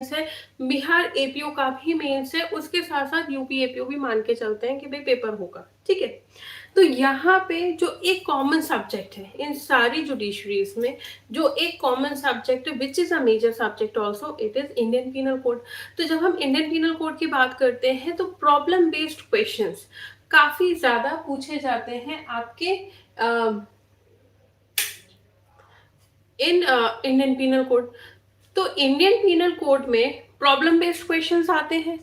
है, बिहार एपीओ का भी मेंस है, उसके साथ साथ यूपी एपीओ भी मान के चलते हैं कि भाई पेपर होगा। ठीक है, तो यहाँ पे जो एक कॉमन सब्जेक्ट है इन सारी जुडिशरीज में, जो एक कॉमन सब्जेक्ट है which is a major subject also, it is Indian Penal Code. तो जब हम इंडियन पीनल कोड की बात करते हैं तो प्रॉब्लम बेस्ड क्वेश्चंस काफी ज्यादा पूछे जाते हैं आपके इन इंडियन पीनल कोड। तो इंडियन पीनल कोड में प्रॉब्लम बेस्ड क्वेश्चंस आते हैं।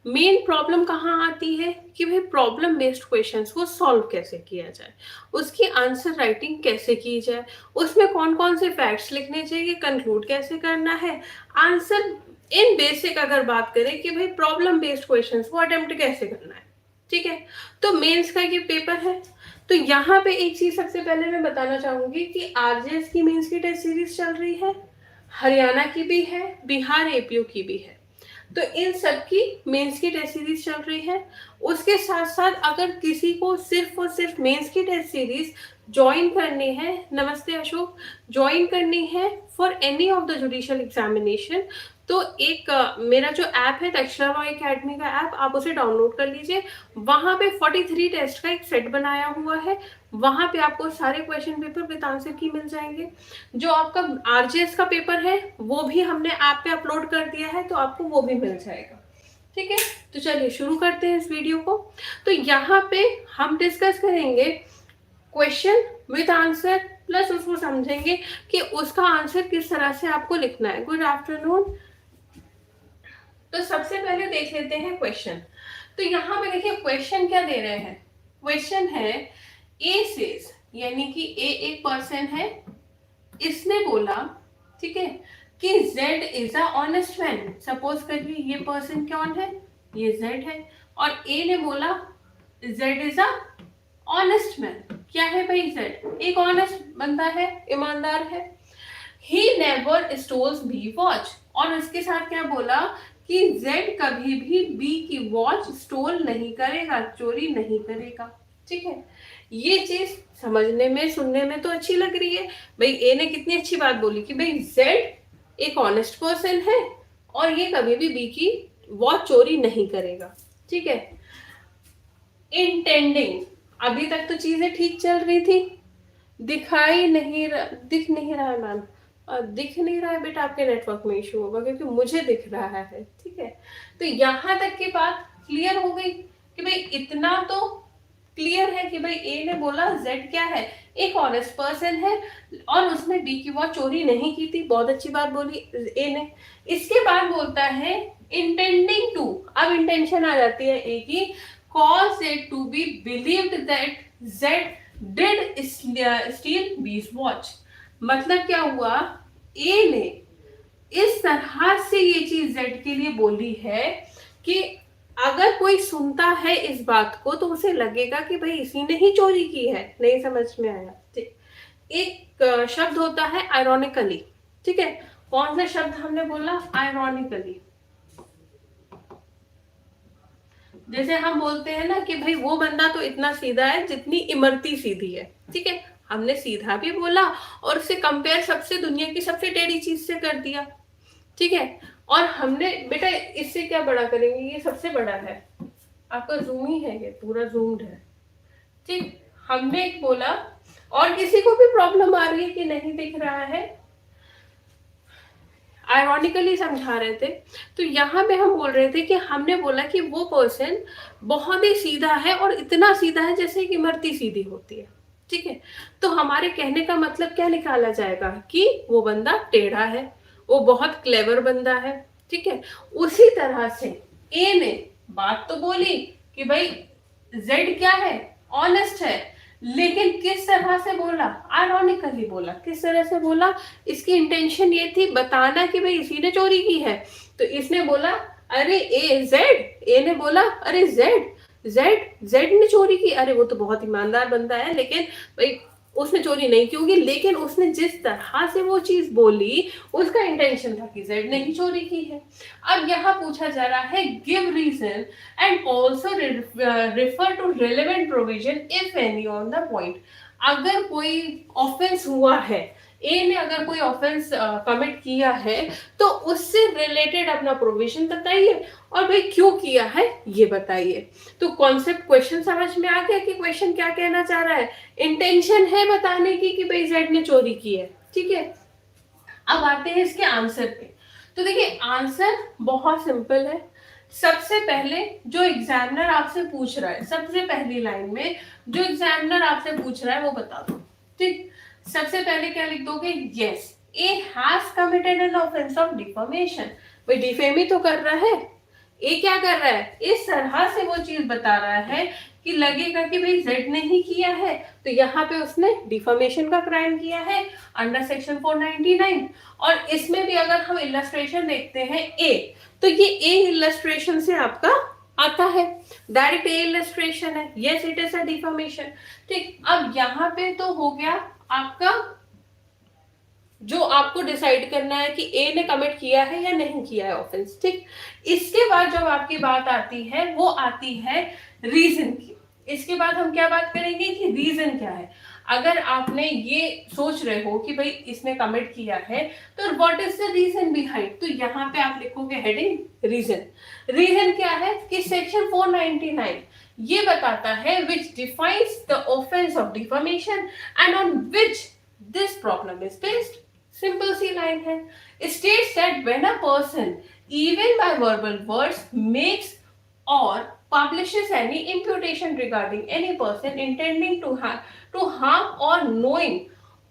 मेन प्रॉब्लम कहाँ आती है कि भाई प्रॉब्लम बेस्ड क्वेश्चंस को सॉल्व कैसे किया जाए, उसकी आंसर राइटिंग कैसे की जाए, उसमें कौन कौन से फैक्ट्स लिखने चाहिए, कंक्लूड कैसे करना है, आंसर इन बेसिक अगर बात करें कि भाई प्रॉब्लम बेस्ड क्वेश्चंस को अटेम्प्ट कैसे करना है। ठीक है, तो मेंस का ये पेपर है। तो यहाँ पे एक चीज सबसे पहले मैं बताना चाहूंगी कि आरजेएस की मेंस की टेस्ट सीरीज चल रही है, हरियाणा की भी है, बिहार एपीओ की भी है। तो इन सब की मेंस की टेस्ट सीरीज चल रही है। उसके साथ साथ अगर किसी को सिर्फ और सिर्फ मेंस की टेस्ट सीरीज ज्वाइन करनी है, नमस्ते अशोक, ज्वाइन करनी है for any of the judicial examination, तो एक मेरा जो ऐप है दक्षिणा लॉ एकेडमी का ऐप, आप उसे डाउनलोड कर लीजिए। वहां पे 43 टेस्ट का एक सेट बनाया हुआ है, वहां पे आपको सारे क्वेश्चन पेपर विद आंसर की मिल जाएंगे। जो आपका आरजेएस का पेपर है वो भी हमने ऐप पे अपलोड कर दिया है, तो आपको वो भी मिल जाएगा। ठीक है, तो चलिए शुरू करते हैं इस वीडियो को। तो यहाँ पे हम डिस्कस करेंगे क्वेश्चन विद आंसर, प्लस उसको समझेंगे कि उसका आंसर किस तरह से आपको लिखना है। Good afternoon. तो सबसे पहले देख लेते हैं क्वेश्चन। तो यहाँ पे देखिए क्वेश्चन क्या दे रहे हैं। क्वेश्चन है ए सेज, यानी कि ए एक पर्सन है, इसने बोला, ठीक है, कि Z is a honest man. Suppose करिए ये पर्सन कौन है, ये Z है, और A ने बोला Z is a honest man. क्या है भाई Z? एक ऑनेस्ट बंदा है, ईमानदार है। He never stoles be watch, और उसके साथ क्या बोला कि Z कभी भी बी की वॉच स्टोल नहीं करेगा, चोरी नहीं करेगा। ठीक है, ये चीज समझने में सुनने में तो अच्छी लग रही है। भाई ए ने कितनी अच्छी बात बोली कि भाई जेड एक ऑनेस्ट पर्सन है और ये कभी भी बी की वॉच चोरी नहीं करेगा। ठीक है, इंटेंडिंग, अभी तक तो चीजें ठीक चल रही थी। दिख नहीं रहा है मैम, दिख नहीं रहा है बेटा, आपके नेटवर्क में इशू होगा क्योंकि मुझे दिख रहा है। ठीक है, तो यहां तक की बात क्लियर हो गई कि भाई इतना तो क्लियर है कि भाई ए ने बोला जेड क्या है, एक ऑनेस्ट पर्सन है और उसने बी की वॉच चोरी नहीं की थी। बहुत अच्छी बात बोली ए ने। इसके बाद बोलता है इंटेंडिंग टू, अब इंटेंशन आ जाती है ए की, cause it to be believed that Z did steal B's watch. मतलब क्या हुआ, ए ने इस तरह से ये चीज जेड के लिए बोली है कि अगर कोई सुनता है इस बात को तो उसे लगेगा कि भाई इसी ने ही चोरी की है। नहीं समझ में आया? ठीक, एक शब्द होता है आयरॉनिकली। ठीक है, कौन सा शब्द हमने बोला? आयरॉनिकली। जैसे हम बोलते हैं ना कि भाई वो बंदा तो इतना सीधा है जितनी इमरती सीधी है। ठीक है, हमने सीधा भी बोला और उसे कंपेयर सबसे दुनिया की सबसे टेढ़ी चीज से कर दिया। ठीक है, और हमने बेटा इससे क्या बड़ा करेंगे, ये सबसे बड़ा है, आपका जूम ही है, ये पूरा जूम्ड है। ठीक, हमने एक बोला और किसी को भी प्रॉब्लम आ रही है कि नहीं दिख रहा है, आयरॉनिकली समझा रहे थे। तो यहाँ पे हम बोल रहे थे कि हमने बोला कि वो पर्सन बहुत ही सीधा है और इतना सीधा है जैसे कि इमरती सीधी होती है। ठीक है, तो हमारे कहने का मतलब क्या निकाला जाएगा कि वो बंदा टेढ़ा है, वो बहुत क्लेवर बंदा है। ठीक है, उसी तरह से ए ने बात तो बोली कि भाई जेड क्या है, ऑनेस्ट है, लेकिन किस तरह से बोला? आयरॉनिकली बोला। किस तरह से बोला? इसकी इंटेंशन ये थी बताना कि भाई इसी ने चोरी की है। तो इसने बोला अरे ए ने बोला अरे जेड ने चोरी की, अरे वो तो बहुत ईमानदार बंदा है, लेकिन भाई उसने चोरी नहीं की होगी। लेकिन उसने जिस तरह से वो चीज बोली उसका इंटेंशन था कि जेड ने ही चोरी की है। अब यहाँ पूछा जा रहा है give reason and also refer to relevant provision if any on the point. अगर कोई ऑफेंस हुआ है ए ने अगर कोई ऑफेंस कमिट किया है तो उससे रिलेटेड अपना प्रोविजन बताइए और भाई क्यों किया है ये बताइए। तो कॉन्सेप्ट क्वेश्चन समझ में आ गया कि क्वेश्चन क्या कहना चाह रहा है। इंटेंशन है बताने की कि भाई जेड ने चोरी की है, ठीक है। अब आते हैं इसके आंसर पे। तो देखिए आंसर बहुत सिंपल है। सबसे पहले जो एग्जामिनर आपसे पूछ रहा है, सबसे पहली लाइन में जो एग्जामिनर आपसे पूछ रहा है वो बता दो, ठीक। सबसे पहले क्या लिख दोगे, yes A has committed an offence of deformation. भाई डिफेमी तो कर रहा है, ये क्या कर रहा है, इस तरह से वो चीज बता रहा है कि लगेगा कि भाई जेड ने ही किया है, तो यहाँ पे उसने डिफॉर्मेशन का क्राइम किया है अंडर सेक्शन 499। और इसमें भी अगर हम इलस्ट्रेशन देखते हैं ए, तो ये ए इलस्ट्रेशन से आपका आता है, डायरेक्ट ए इलस्ट्रेशन है, yes it is a deformation, ठीक। अब यहाँ पे तो हो गया आपका, जो आपको डिसाइड करना है कि ए ने कमिट किया है या नहीं किया है ऑफेंस, ठीक। इसके बाद जब आपकी बात आती है वो आती है रीजन की। इसके बाद हम क्या बात करेंगे कि रीजन क्या है। अगर आपने ये सोच रहे हो कि भाई इसने कमिट किया है तो what is the reason behind, तो यहाँ पे आप लिखोगे हेडिंग रीजन। रीजन क्या है कि सेक्शन 499 ये बताता है which defines the offence of defamation and on which this problem is based. Simple सी लाइन है। States that when a person, even by verbal words, makes or publishes any imputation regarding any person intending to harm or knowing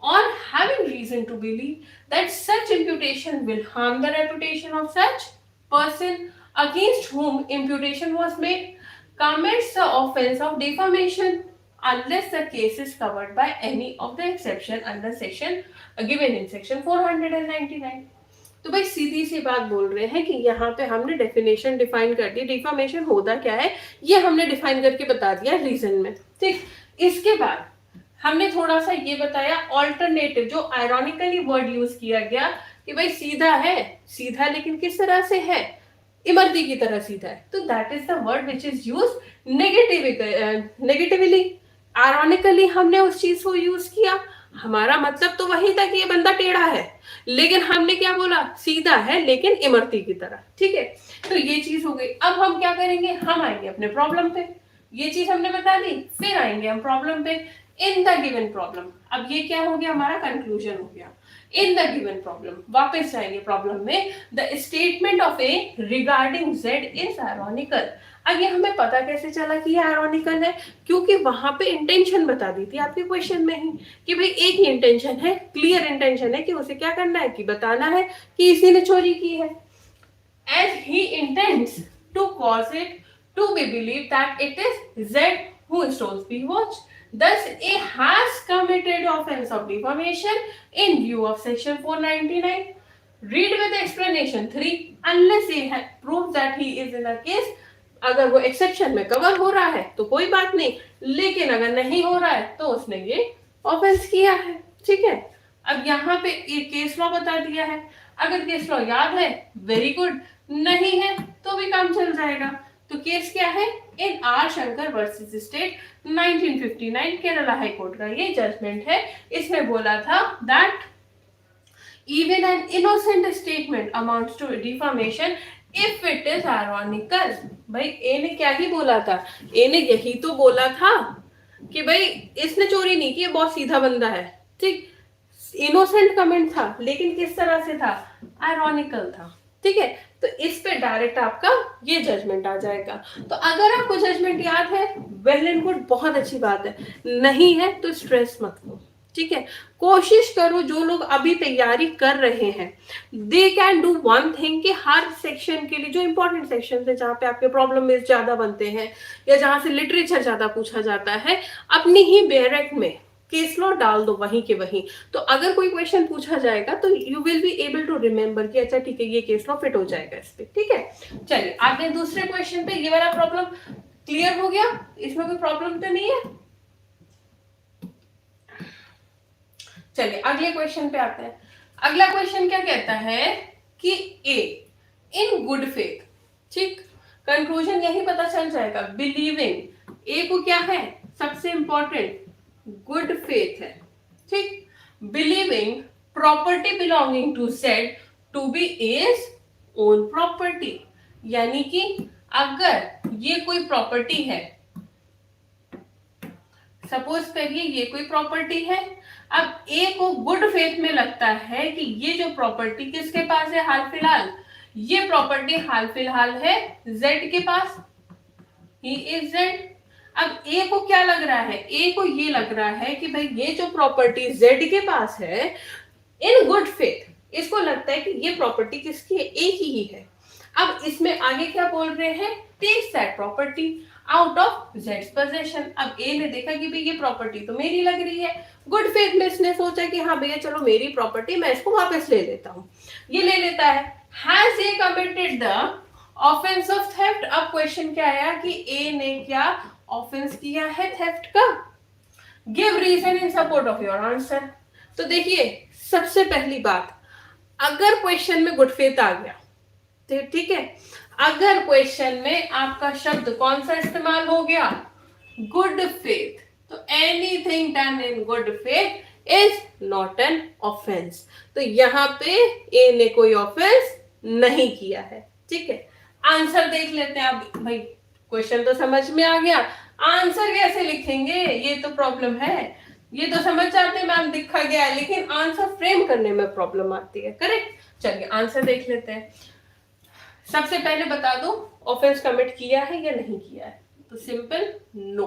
or having reason to believe that such imputation will harm the reputation of such person against whom imputation was made, commits the offense of defamation unless the case is covered by any of the exception under section given in section 499। तो भाई सीधी सी बात बोल रहे हैं कि यहाँ पे हमने डेफिनेशन डिफाइन कर दी, डिफॉर्मेशन होता क्या है ये हमने डिफाइन करके बता दिया रीजन में, ठीक। इसके बाद हमने थोड़ा सा ये बताया ऑल्टरनेटिव, जो आयरॉनिकली वर्ड यूज किया गया कि भाई सीधा है, सीधा लेकिन किस तरह से है, इमरती की तरह सीधा है, तो that is the word which is use negatively. Ironically हमने उस चीज को यूज किया, हमारा मतलब तो वही था कि ये बंदा टेढ़ा है, लेकिन हमने क्या बोला, सीधा है लेकिन इमरती की तरह, ठीक है। तो ये चीज हो गई। अब हम क्या करेंगे, हम आएंगे अपने प्रॉब्लम पे। ये चीज हमने बता दी, फिर आएंगे हम प्रॉब्लम पे। इन द गिवन प्रॉब्लम, अब ये क्या हो गया, हमारा कंक्लूजन हो गया। इन द गिवन प्रॉब्लम, वापस जाएंगे प्रॉब्लम में, the statement of A regarding Z is ironical. अब ये हमें पता कैसे चला कि ये आयरॉनिकल है, क्योंकि वहां पे इंटेंशन बता दी थी आपके क्वेश्चन में ही कि भाई एक ही इंटेंशन है, क्लियर इंटेंशन है कि उसे क्या करना है, कि बताना है कि इसी ने चोरी की है। As he intends to cause it to be believe that it is Z who stoles the watch, thus A has committed offense of defamation in view of section 499। read with explanation 3 unless he proves that he is in a case, अगर वो exception में cover हो रहा है तो कोई बात नहीं, लेकिन अगर नहीं हो रहा है तो उसने ये ऑफेंस किया है, ठीक है। अब यहाँ पे एक केस लॉ बता दिया है, अगर केस लॉ याद है वेरी गुड, नहीं है तो भी काम चल जाएगा। तो केस क्या है, in R Shankar versus state 1959 Kerala high court का ये जजमेंट है। इसमें बोला था that even an innocent statement amounts to defamation if it is ironical. भाई ए ने क्या ही बोला था, ए ने यही तो बोला था कि भाई इसने चोरी नहीं की, बहुत सीधा बंदा है, ठीक। इनोसेंट कमेंट था, लेकिन किस तरह से था, आयरॉनिकल था, ठीक है। तो इस पे डायरेक्ट आपका ये जजमेंट आ जाएगा। तो अगर आपको जजमेंट याद है वेल एंड गुड, बहुत अच्छी बात है, नहीं है तो स्ट्रेस मत लो, ठीक है। कोशिश करो, जो लोग अभी तैयारी कर रहे हैं they can do one thing कि हर सेक्शन के लिए जो इंपॉर्टेंट सेक्शन है, जहाँ पे आपके प्रॉब्लम में ज्यादा बनते हैं या जहां से लिटरेचर ज्यादा पूछा जाता है, अपनी ही बैरक में केस लॉ डाल दो वहीं के वहीं। तो अगर कोई क्वेश्चन पूछा जाएगा तो you will be able to remember कि अच्छा ठीक है ये केस लॉ फिट हो जाएगा इस पे, ठीक है। चलिए आगे दूसरे क्वेश्चन पे। ये वाला प्रॉब्लम क्लियर हो गया, इसमें कोई प्रॉब्लम तो नहीं है। चलिए अगले क्वेश्चन पे आते हैं। अगला क्वेश्चन क्या कहता है कि ए इन गुड फेथ, ठीक। कंक्लूजन यही पता चल जाएगा, बिलीविंग, ए को क्या है सबसे इंपॉर्टेंट, गुड फेथ है, ठीक। Believing property belonging to Z to be as own property, यानी कि अगर ये कोई प्रॉपर्टी है, सपोज करिए ये कोई प्रॉपर्टी है, अब ए को गुड फेथ में लगता है कि ये जो प्रॉपर्टी किसके पास है हाल फिलहाल, ये प्रॉपर्टी हाल फिलहाल है जेड के पास, ही इज जेड। अब ए को क्या लग रहा है, ए को ये लग रहा है कि भाई ये जो प्रॉपर्टी जेड के पास है, इन गुड फेथ इसको लगता है कि ये प्रॉपर्टी किसकी है, ए की ही है। अब इसमें आगे क्या बोल रहे हैं, take that property out of जेड्स पोजीशन। अब ए ने देखा कि भाई ये प्रॉपर्टी तो मेरी लग रही है, गुड फेथ में इसने सोचा कि हाँ भैया चलो मेरी प्रॉपर्टी, मैं इसको वापस ले लेता हूँ, ये ले लेता है। Has a committed the offence of theft. अब क्वेश्चन क्या आया कि ए ने क्या ऑफेंस किया है थेफ्ट का, give reason in support of your answer. तो देखिए सबसे पहली बात, अगर क्वेश्चन में गुड फेथ आ गया तो ठीक है, अगर क्वेश्चन में आपका शब्द कौन सा इस्तेमाल हो गया, गुड फेथ, तो anything done in good faith is not an offence. तो यहां पे ए ने कोई ऑफेंस नहीं किया है, ठीक है। आंसर देख लेते हैं। अब भाई क्वेश्चन तो समझ में आ गया, आंसर कैसे लिखेंगे ये तो प्रॉब्लम है। ये तो समझ जाते हैं मैम दिखा गया है, लेकिन आंसर फ्रेम करने में प्रॉब्लम आती है, करेक्ट। चलिए आंसर देख लेते हैं। सबसे पहले बता दो ऑफेंस कमिट किया है या नहीं किया है, तो simple no,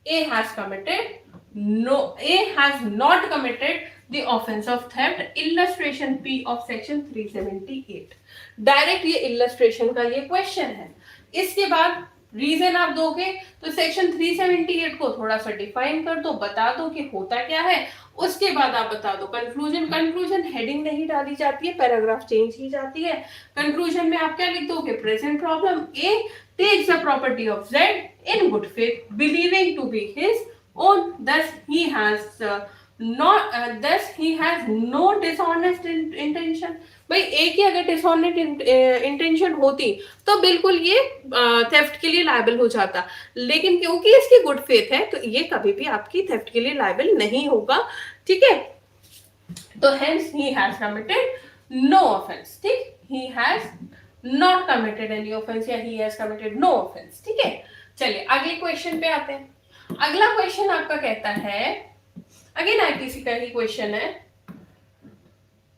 A has committed, no A has not committed the offence of theft, illustration P of section 378। Direct ये इलस्ट्रेशन का ये क्वेश्चन है। इसके बाद रीजन आप दोगे तो सेक्शन 378 को थोड़ा सा डिफाइन कर दो, बता दो कि होता क्या है। उसके बाद आप बता दो कंक्लूजन। कंक्लूजन हेडिंग नहीं डाली जाती है, पैराग्राफ चेंज की जाती है। कंक्लूजन में आप क्या लिख दोगे, present problem A takes the property of Z in good faith believing to be his own, thus he has no dishonest intention। भाई एक ही अगर डिसऑनेस्ट इंटेंशन होती तो बिल्कुल ये थेफ्ट के लिए लायबल हो जाता, लेकिन क्योंकि इसकी गुड फेथ है तो ये कभी भी आपकी थेफ्ट के लिए लायबल नहीं होगा, ठीक है। तो hence he has committed no offence, ठीक, he has not committed any offence या he has committed no offence, ठीक है। चलिए अगले क्वेश्चन पे आते हैं। अगला क्वेश्चन आपका कहता है, अगेन आईपीसी का ही क्वेश्चन है,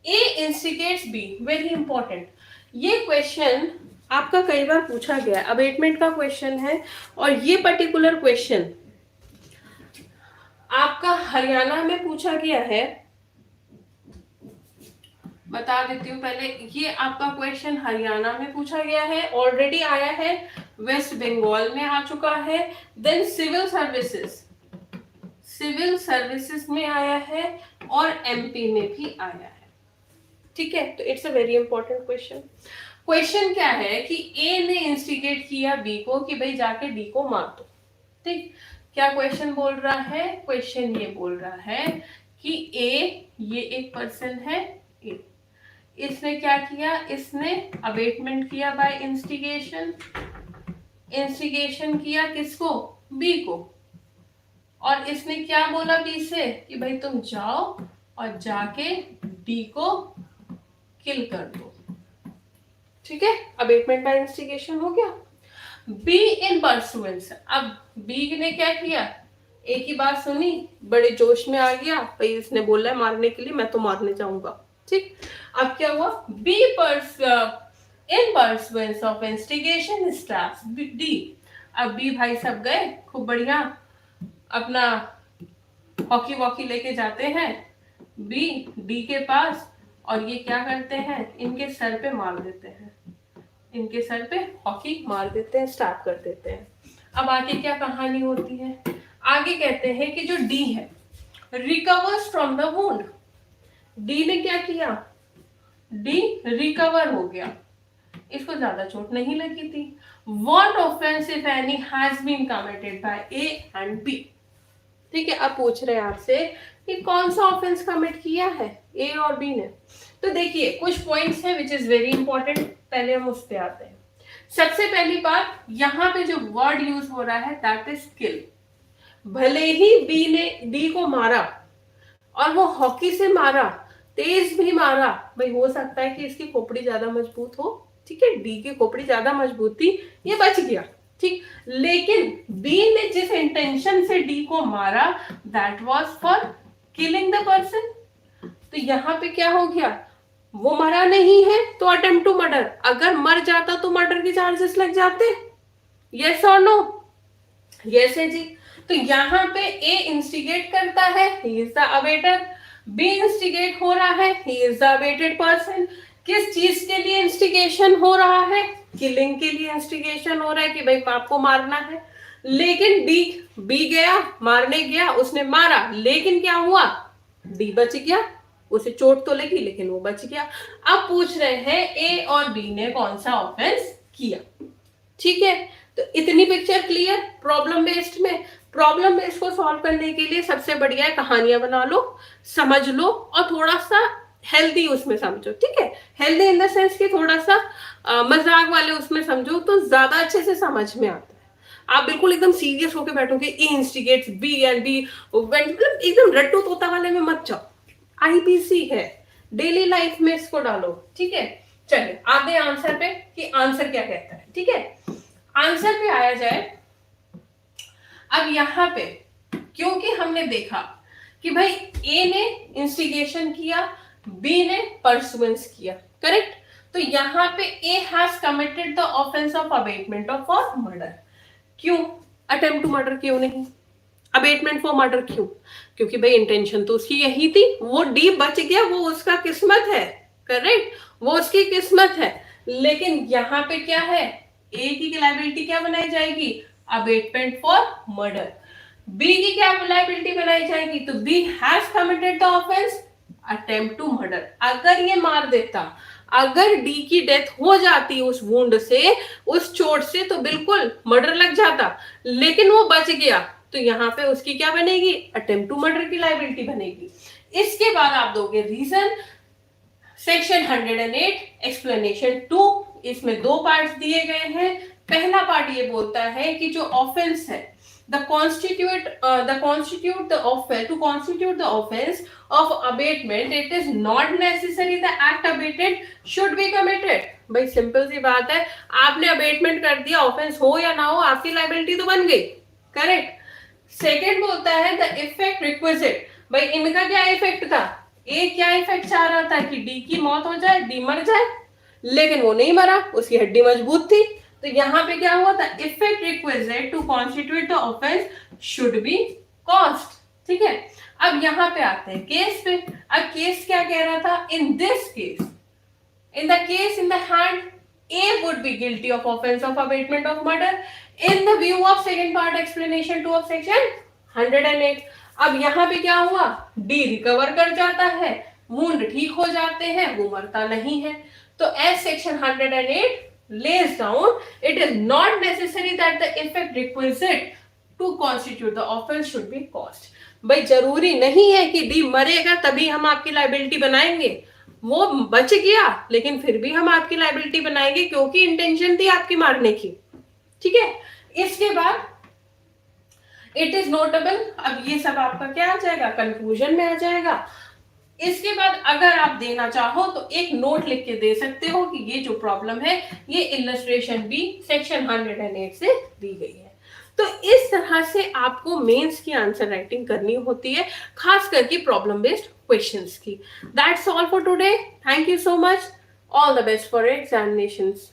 ए इंस्टिगेट्स बी, वेरी इंपॉर्टेंट। ये क्वेश्चन आपका कई बार पूछा गया, अबेटमेंट का क्वेश्चन है, और ये पर्टिकुलर क्वेश्चन आपका हरियाणा में पूछा गया है। बता देती हूँ पहले, ये आपका क्वेश्चन हरियाणा में पूछा गया है, ऑलरेडी आया है, वेस्ट बंगाल में आ चुका है, देन सिविल सर्विसेज में आया है, और एमपी में भी आया है, ठीक है। तो it's a very important question. Question क्या है कि ए ने इंस्टिगेट किया बी को कि भाई जाके डी को मार दो, ठीक। क्या क्वेश्चन बोल रहा है, क्वेश्चन ये बोल रहा है कि ए, ये एक पर्सन है ए, इसने क्या किया, इसने अबेटमेंट किया बाय इंस्टिगेशन, इंस्टिगेशन किया किसको, बी को, और इसने क्या बोला बी से कि भाई तुम जाओ और जाके डी को किल कर दो, ठीक है। अबेटमेंट बाय इंस्टिगेशन हो गया। बी इन परसुएंस, अब बी ने क्या किया, ए की बात सुनी, बड़े जोश में आ गया, भाई इसने बोला है मारने के लिए, मैं तो मारने जाऊंगा, ठीक। अब क्या हुआ, be in pursuance of instigation stars D. अब बी भाई सब गए खूब बढ़िया अपना हॉकी वॉकी लेके जाते हैं बी डी के पास, और ये क्या करते हैं, इनके सर पे मार देते हैं, इनके सर पे हॉकी मार देते हैं, स्टार्ट कर देते हैं। अब आगे क्या कहानी होती है, आगे कहते हैं कि जो डी है recovers from the wound. D ने क्या किया, डी रिकवर हो गया, इसको ज्यादा चोट नहीं लगी थी। What offence if any has been committed by A and B, ठीक है। अब पूछ रहे हैं आपसे कि कौन सा ऑफेंस कमिट किया है ए और बी ने। तो देखिए कुछ पॉइंट्स हैं विच इज वेरी इंपॉर्टेंट, पहले हम उस पे आते हैं। सबसे पहली बात, यहाँ पे जो वर्ड यूज हो रहा है दैट इज किल। भले ही बी ने डी को मारा और वो हॉकी से मारा, तेज भी मारा, भाई हो सकता है कि इसकी खोपड़ी ज्यादा मजबूत हो, ठीक है, डी की खोपड़ी ज्यादा मजबूत थी, ये बच गया, ठीक। लेकिन बी ने जिस इंटेंशन से डी को मारा, that was for killing the person. तो यहाँ पे क्या हो गया, वो मरा नहीं है तो अटेम्प्ट टू मर्डर, अगर मर जाता तो मर्डर के चार्जेस लग जाते, यस और नो, यस है जी। तो यहाँ पे ए इंस्टिगेट करता है, he is the abettor, B instigate हो रहा है, he is the abetted person. किस चीज के लिए इंस्टिगेशन हो रहा है, किलिंग के लिए इंस्टिगेशन हो रहा है कि भाई आपको मारना है। लेकिन बी गया मारने गया, उसने मारा, लेकिन क्या हुआ, डी बच गया, उसे चोट तो लगी लेकिन वो बच गया। अब पूछ रहे हैं ए और बी ने कौन सा ऑफेंस किया, ठीक है। तो इतनी पिक्चर क्लियर प्रॉब्लम बेस्ड में। प्रॉब्लम बेस्ड को सॉल्व करने के लिए सबसे बढ़िया है कहानियां बना लो, समझ लो, और थोड़ा सा हेल्दी उसमें समझो, ठीक है। हेल्दी इन द सेंस कि थोड़ा सा मजाक वाले उसमें समझो तो ज्यादा अच्छे से समझ में आता है। आप बिल्कुल एकदम सीरियस होके बैठोगे, ए इंस्टिगेट्स बी एंड बी, मतलब एकदम रट्टू तोता वाले में मत जाओ, आईपीसी है, डेली लाइफ में इसको डालो, ठीक है। चलिए आगे आंसर पे कि आंसर क्या कहता है, ठीक है। आंसर पे आया जाए। अब यहां पे क्योंकि हमने देखा कि भाई ए ने इंस्टिगेशन किया, बी ने परसुएंस किया, करेक्ट। तो यहां पे A has committed the offence of abetment of for murder. क्यों अटेम्प्ट टू मर्डर क्यों नहीं, अबेटमेंट फॉर मर्डर क्यों, क्योंकि भाई इंटेंशन तो उसकी यही थी, वो डी बच गया, वो उसका किस्मत है, करेक्ट, वो उसकी किस्मत है। लेकिन यहाँ पे क्या है, ए की लायबिलिटी क्या बनाई जाएगी, अबेटमेंट फॉर मर्डर। बी की क्या लायबिलिटी बनाई जाएगी, तो B has committed the offence attempt to murder. अगर ये मार देता, अगर डी की डेथ हो जाती उस वुंड से, उस चोट से, तो बिल्कुल मर्डर लग जाता, लेकिन वो बच गया, तो यहाँ पे उसकी क्या बनेगी, अटेम्प्ट टू मर्डर की लायबिलिटी बनेगी। इसके बाद आप दोगे रीजन, सेक्शन 108 एक्सप्लेनेशन 2, इसमें दो पार्ट्स दिए गए हैं। पहला पार्ट ये बोलता है कि जो ऑफेंस है, to constitute the offense of abatement, it is not necessary the act abated should be committed। भाई सिंपल सी बात है, आपने अबेटमेंट कर दिया, ऑफेंस हो या ना हो आपकी लायबिलिटी तो बन गई, करेक्ट। सेकेंड बोलता है द इफेक्ट रिक्विजिट, भाई इनका क्या इफेक्ट था, ए क्या इफेक्ट चाह रहा था कि डी की मौत हो जाए, डी मर जाए, लेकिन वो नहीं मरा, उसकी हड्डी मजबूत थी। तो यहाँ पे क्या हुआ था, effect requisite to constitute the offence should be cost, ठीक है। अब यहाँ पे आते हैं केस पे। अब केस क्या कह रहा था, in this case, in the case in the hand, A would be guilty of offense of abatement of murder in the view of second part explanation 2 of section 108। अब यहाँ पे क्या हुआ, D रिकवर कर जाता है, वुंड ठीक हो जाते हैं, वो मरता नहीं है। तो as section 108 lays down, it is not necessary that the effect requisite to constitute the offense should be caused। भाई जरूरी नहीं है कि डी मरेगा तभी हम आपकी लाइबिलिटी बनाएंगे, वो बच गया लेकिन फिर भी हम आपकी लाइबिलिटी बनाएंगे क्योंकि इंटेंशन थी आपकी मारने की, ठीक है। इसके बाद इट इज नोटेबल, अब ये सब आपका क्या आ जाएगा, कंक्लूजन में आ जाएगा। इसके बाद अगर आप देना चाहो तो एक नोट लिख के दे सकते हो कि ये जो प्रॉब्लम है ये इलस्ट्रेशन बी सेक्शन 108 से दी गई है। तो इस तरह से आपको मेंस की आंसर राइटिंग करनी होती है, खास करके प्रॉब्लम बेस्ड क्वेश्चंस की। That's all for today, thank you so much, all the best for examinations.